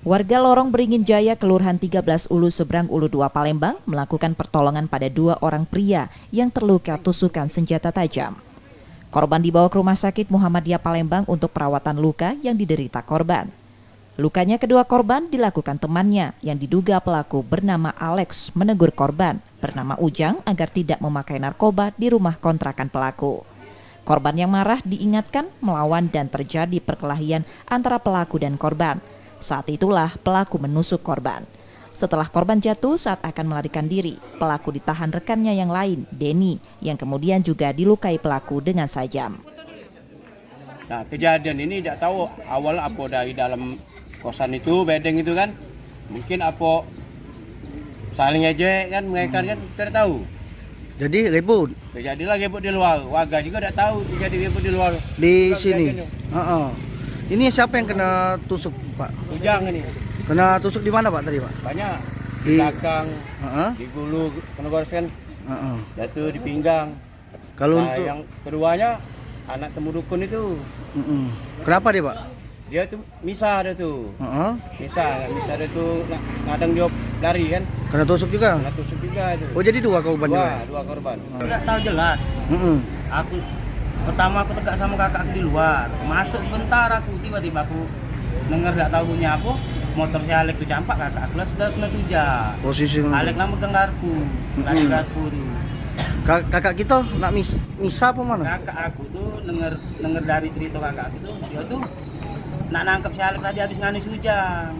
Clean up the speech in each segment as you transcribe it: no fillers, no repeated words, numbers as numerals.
Warga Lorong Beringin Jaya, Kelurahan 13 Ulu Seberang Ulu 2 Palembang melakukan pertolongan pada 2 orang pria yang terluka tusukan senjata tajam. Korban dibawa ke Rumah Sakit Muhammadiyah Palembang untuk perawatan luka yang diderita korban. Lukanya kedua korban dilakukan temannya yang diduga pelaku bernama Alex menegur korban bernama Ujang agar tidak memakai narkoba di rumah kontrakan pelaku. Korban yang marah diingatkan melawan dan terjadi perkelahian antara pelaku dan korban. Saat itulah pelaku menusuk korban. Setelah korban jatuh saat akan melarikan diri, pelaku ditahan rekannya yang lain, Denny, yang kemudian juga dilukai pelaku dengan sajam. Nah, kejadian ini tidak tahu awal apa dari dalam kosan itu, bedeng itu kan. Mungkin apa saling ejek kan, mereka kan tidak tahu. Jadi ribut? Terjadilah ribut di luar, warga juga tidak tahu terjadi ribut di luar. Di sini? Ini siapa yang kena tusuk, Pak? Ujang ini. Kena tusuk di mana, Pak, tadi, Pak? Banyak. Di belakang, di gulu, kena goresan, jatuh di pinggang. Kalau nah, untuk yang keduanya, anak temu dukun itu. Kenapa dia, Pak? Dia tuh misah dia tuh. Misah dia tuh kadang dia lari kan. Kena tusuk juga? Kena tusuk juga itu. Oh, jadi 2 korban juga? Dua korban. Tidak tahu jelas. Pertama aku tegak sama kakakku di luar. Masuk sebentar aku, tiba-tiba aku dengar tidak tahu bunyi apa. Motor si Alek tuh campak, kakak aku lah sudah kena tujak. Posisi Alek lah megang garpu. Garpu tuh. Kakak kita nak misa apa mana? Kakak aku tuh denger dari cerita kakak aku tuh, dia tuh nak nangkep si Alek tadi habis nganis Ujang.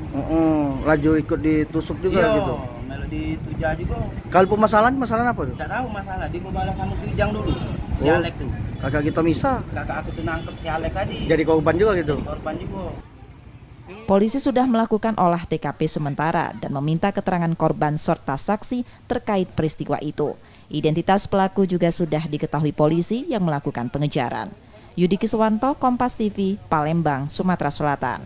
Laju ikut ditusuk juga gitu. Melo ditujak juga. Kalau masalah apa tuh? Tidak tahu masalah, dia balas sama si Ujang dulu. Si Alek tuh. Kakak kita misa. Kakak aku tuh nangkep si Alek tadi. Jadi korban juga gitu. Jadi korban juga. Polisi sudah melakukan olah TKP sementara dan meminta keterangan korban serta saksi terkait peristiwa itu. Identitas pelaku juga sudah diketahui polisi yang melakukan pengejaran. Yudi Kiswanto, Kompas TV, Palembang, Sumatera Selatan.